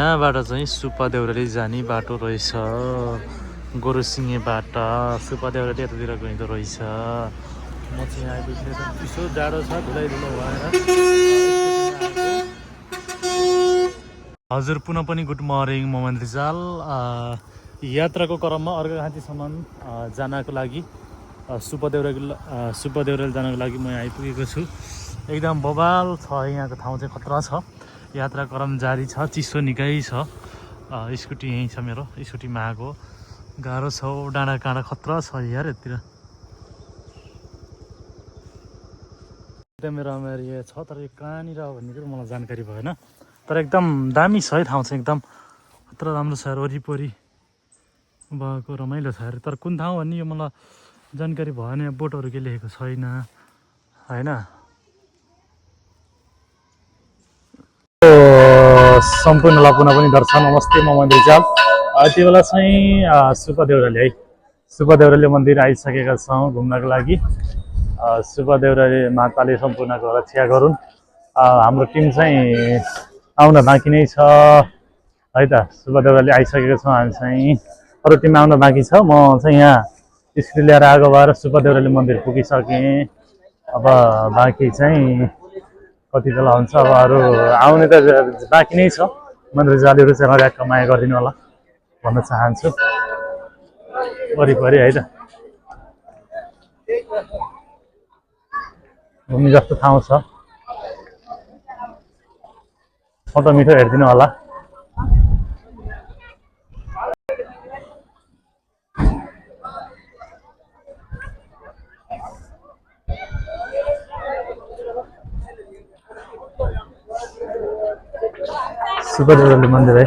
यहाँबाट चाहिँ सुब्बा देउराली जाने बाटो रहेछ। गोरुसिङेबाट सुब्बा देउराली यतातिर गइँदो रहेछ। म चाहिँ यहाँ आइपुगेर चिसो जाडो छ, धुलाइधुलो भएर। हजुर पुनः पनि गुड मर्निङ। म रिजाल यात्राको क्रममा अर्घाखाँचीसम्म जानको लागि सुब्बा देउराली जानको लागि म यहाँ आइपुगेको छु। एकदम बवाल छ यहाँको ठाउँ चाहिँ, खतरा छ। यात्रा क्रम जारी छ, चिसो निकै छ। स्कुटी यहीँ छ मेरो, स्कुटीमा आएको। गाह्रो छ, डाँडा काँडा खतरा छ यार यतिर। मेरो यहाँ छ तर यो कहाँनिर हो भन्ने कुरो मलाई जानकारी भएन। तर एकदम दामी छ है ठाउँ चाहिँ, एकदम खतरा राम्रो छ यार। वरिपरि भएको रमाइलो छ यार। तर कुन ठाउँ भन्ने यो मलाई जानकारी भएन। बोटहरू के लेखेको छैन होइन। सम्पूर्णलाई पुनः पनि दर्शन नमस्ते। म रिजाल। यति बेला चाहिँ सुब्बा देउराली है, सुब्बा देउराली मन्दिर आइसकेका छौँ घुम्नको लागि। सुब्बा देउराली माताले सम्पूर्णको रक्षा गरून्। हाम्रो टिम चाहिँ आउन बाँकी नै छ है त। सुब्बा देउराली आइसकेको छौँ हामी चाहिँ, अरू टिम आउन बाँकी छ। म चाहिँ यहाँ स्कुटी लिएर आएको भएर सुब्बा देउराली मन्दिर पुगिसकेँ। अब बाँकी चाहिँ कति बेला हुन्छ, अब अरू आउने त बाँकी नै छ। मैले रिजालहरू चाहिँ ऱ्याक कमाइ गरिदिनु होला भन्न चाहन्छु। वरिपरि है त घुम्ने जस्तो ठाउँ छ। फोटो मिठो हेरिदिनु होला। सुब्बा देउराली मन्दिर है।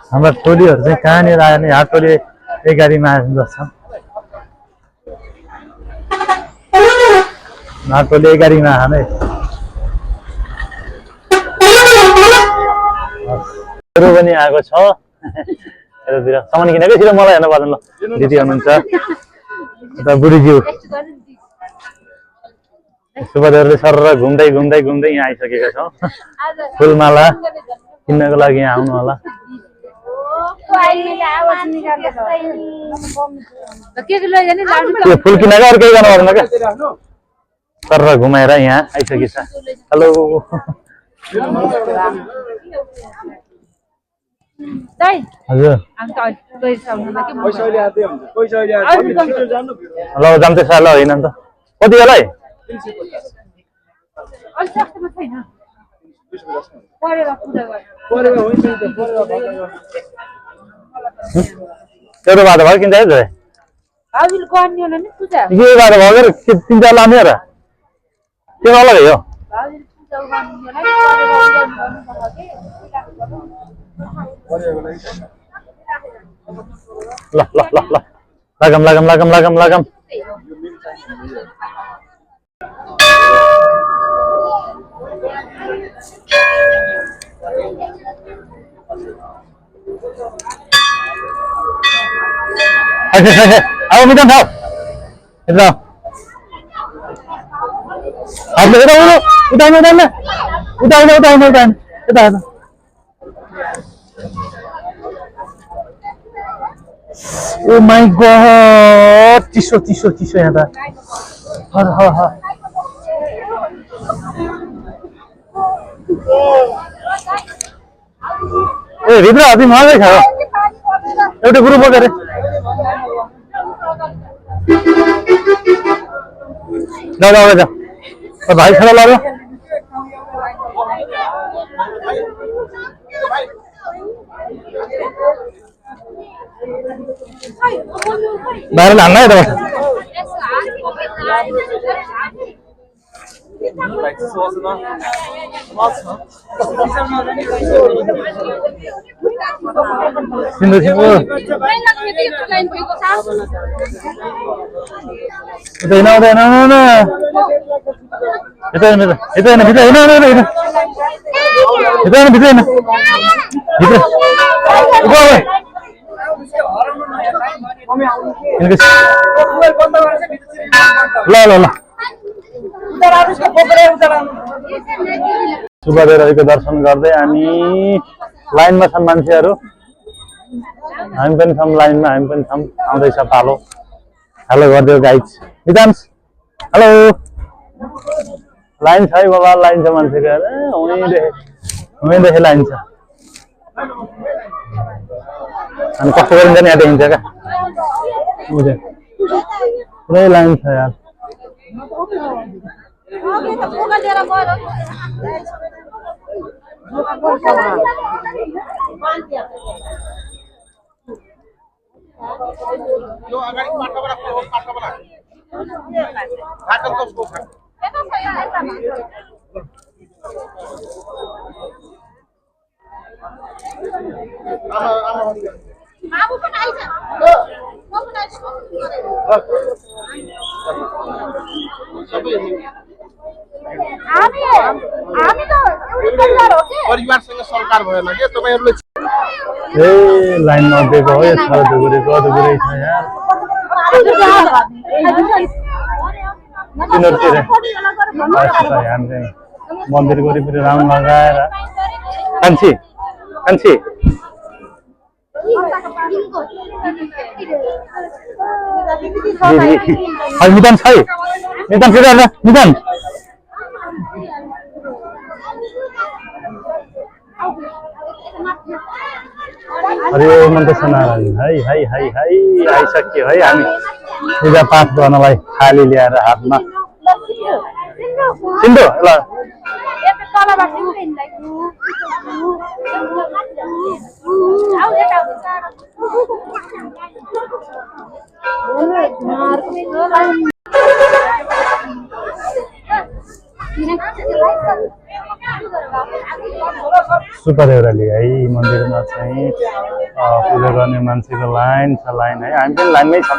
हाम्रा टोलीहरू चाहिँ कहाँनिर आयो भने यहाँ टोली एक गाडीमा आएको जस्तो छ। टोली एक गाडीमा आएन है। पनि आएको छ यतातिर सामान किनेको छिटो मलाई हेर्नु पर्दैन। ल दिदी हुनुहुन्छ यता बुढीज्यू। सुब्बा देउराली सर घुम्दै घुम्दै घुम्दै यहाँ आइसकेका छौँ। फुलमाला किन्नको लागि यहाँ आउनु होला। फुल किनेको अरू केही गर्नु पर्दैन क्या, सर घुमाएर यहाँ आइसकेछ। हेलो हजुर। ल जान्दैछ ल होइन नि त कति बेला है? एउटा बाटो भयो किन्छ है यो बाटो भयो 3-4 लाने र त्यो अलग हो। ल ल ल ल लागम लागम लागम लागम लागम। अब मिटन थाउ यता हामीले यता उताउनु उताउनु उताउनु उताउनु उताउनु यता यता। ओ माई गॉड चिसो चिसो चिसो यहाँ त। ए भित्र अति मजै छ एउटा ग्रुप बोकेर। भाइ खेला लाग्यो बाहिर हाल्न है त। सिन्धु सिन्धु हुँदैन हुँदैन भित्र हेर्नु भित्र हेर्नु भित्र हेर्नु भित्र हेर्नु भित्र हेर्नु ल ल ल सुब्बादेवरालीको दर्शन गर्दै हामी लाइनमा छौँ मान्छेहरू हामी पनि छौँ लाइनमा हामी पनि छौँ आउँदैछ पालो हेलो गरिदियो गाइज मितान्स हेलो लाइन छ है बाबा लाइन छ मान्छेको हुँदैदेखि लाइन छ अनि कस्तो गरिन्छ नि यहाँ देखिन्छ क्या पुरै लाइन छ यार परिवारसँग सरकार भएन के तपाईहरुले ए लाइन नदेको हो यता दुगुरेको दुगुरै छ यार किनतिर हामी मन्दिर वरिपरि राउन्ड लगाएर कान्छी कान्छी मितान छै मितान फेरि मितान अरे मन त सनारायण है है है है आइसक्यो है हामी पूजा पाठ गर्नलाई थाली ल्याएर हातमा सिन्धु ल सुब्बादेवराली है मन्दिरमा चाहिँ पूजा गर्ने मान्छेको लाइन छ लाइन है हामी पनि लाइनमै छौँ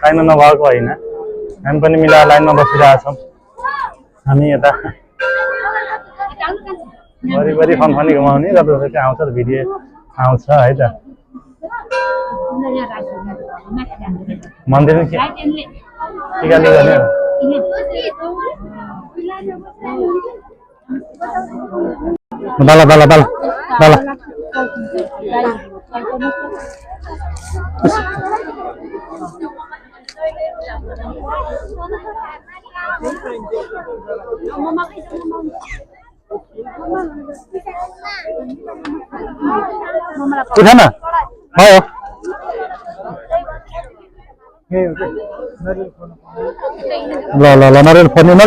लाइनमा नभएको होइन हामी पनि मिलाएर लाइनमा बसिरहेछौँ हामी यता वरिपरि फनफनी घुमाउने जति आउँछ भिडियो आउँछ है त मन्दिर टिका गर्ने बाला बाला बाला बाला उठा न हो ल ल ल नरियल फर्नी है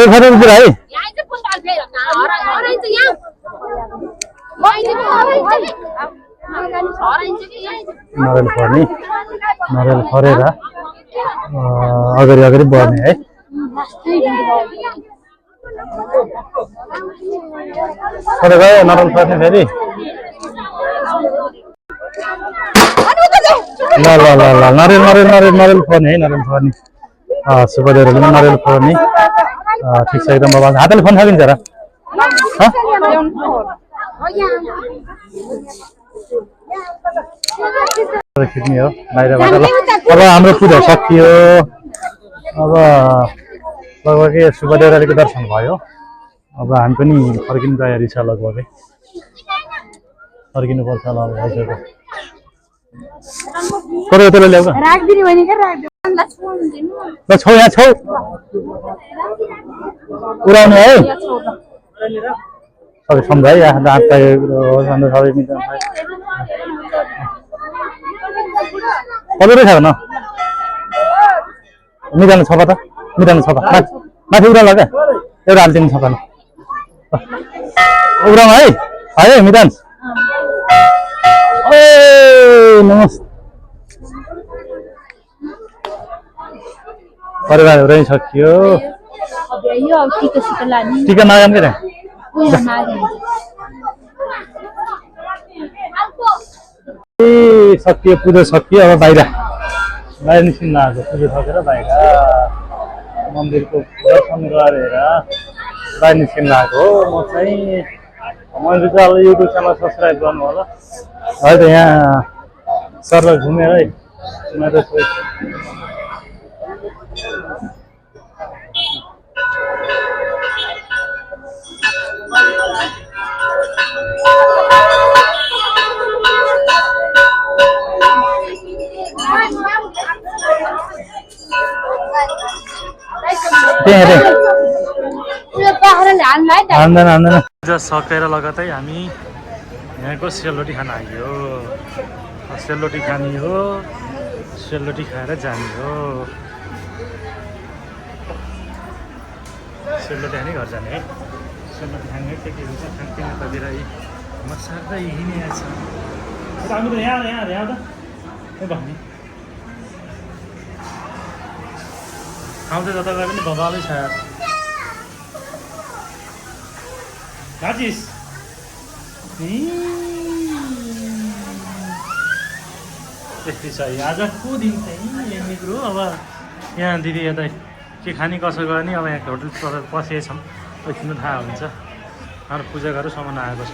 नरियल फरेर अगाडि अगाडि बढ्ने है कता गयो नरियल फर्ने फेरि ल ल ल ल नरियल नरियल नरियल नरियल फर्ने है नरियल फर्ने सुब्बादेवरालीमा नरियल फर्ने ठिक छ एकदम बाबा हातले फोन सकिन्छ र खिच्ने हो बाहिरबाट ल अब हाम्रो पूजा सकियो अब लगभग सुब्बादेवरालीको दर्शन भयो अब हामी पनि फर्किने तयारी छ लगभगै फर्किनुपर्छ ल भइसक्यो करो त्यसले ल्याऊ ल छौ यहाँ छौ उडाउने है सबै सम्झाइ दाँत सबै मिल्छ कति छ न मिलाउनु छ त मिलाउनु छ माथि उडाला क्या एउटा हालिदिनु छ त उडामा है है मितान ए नमस्ते परिवार सकियो टिका नजाम के सकियो पूजा सकियो अब बाहिर निस्किन लाग्यो पूजा सकेर बाहिर मन्दिरको दर्शन गरेर बाहिर निस्किन लागेको हो म चाहिँ मैले चाहिँ अब युट्युब च्यानल सब्सक्राइब गर्नु होला है त यहाँ सर्भर घुमेर है मेरो सकेर लगतै हामी यहाँको सेलरोटी खान आइयो सेलरोटी खाने हो सेलरोटी खाएर जाने हो सेलरोटी खाने घर जाने है सेलरोटी खाने के हुन्छ खाने यतातिर मसाला हिँडेको छ हामी त यहाँ यहाँ यहाँ त भन्ने ठाउँ चाहिँ जता गए पनि बबालै छ यार राजेश त्यस्तै छ आजको दिन चाहिँ मेरो अब यहाँ दिदी यता के खाने कसो गर्ने अब यहाँ होटल पसेको छौँ एकछिन थाहा हुन्छ हाम्रो पूजा गरेर सामान आएको छ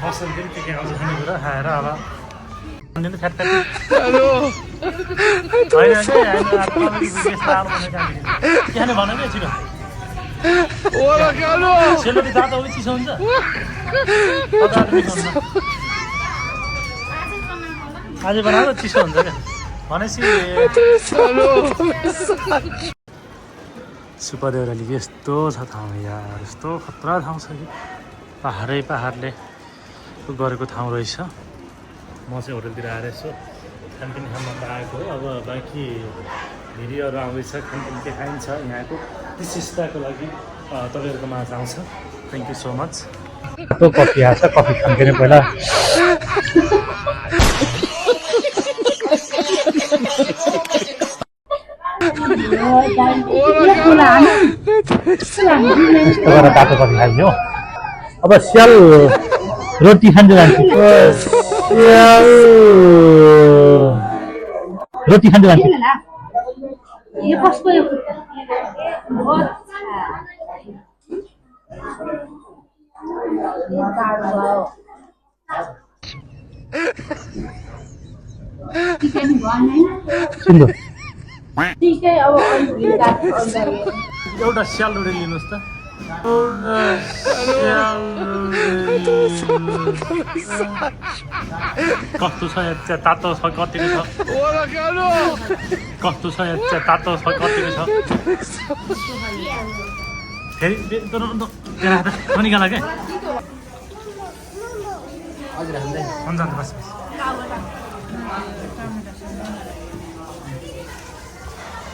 बसन पनि के आउँछ खानेकुरा खाएर अब फ्याट फ्याट होइन भन क्या छिटो सेलरोटी तातो उयो चिसो हुन्छ आज बनाएको चिसो हुन्छ क्या भनेपछि सुपा देउरालीको यस्तो छ ठाउँ यार यस्तो खतरा ठाउँ छ कि पाहाडले गरेको ठाउँ रहेछ म चाहिँ होटलतिर आएर यसो खानपिन खान आएको हो अब बाँकी भिडियोहरू आउँदैछ खानपिन के खाइन्छ यहाँको विशिष्टताको लागि तपाईँहरूको माझ आउँछ थ्याङ्क यू सो मच कस्तो कफी आएको छ कफी खान्थेन पहिला यस्तो गरेर तातो कफी खाइयो अब स्याल रोटी खान्छ जान्छु रोटी खान्छ जान्छु एउटा स्याल रोटी लिनुहोस् त कस्तो छ यहाँ तातो छ कतिको छ कस्तो छ यहाँ तातो छ कतिको छ फेरि निकाल क्या हुन्छ बस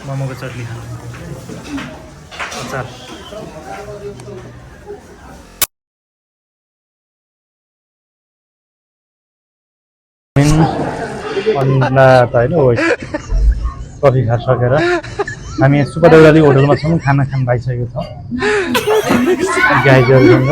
मोमोको चटनी खानु अचार त होइन कफी खाइसकेर हामी सुपा देउराली होटलमा छौँ खाना खान पाइसकेको छौँ गाईजहरूसँग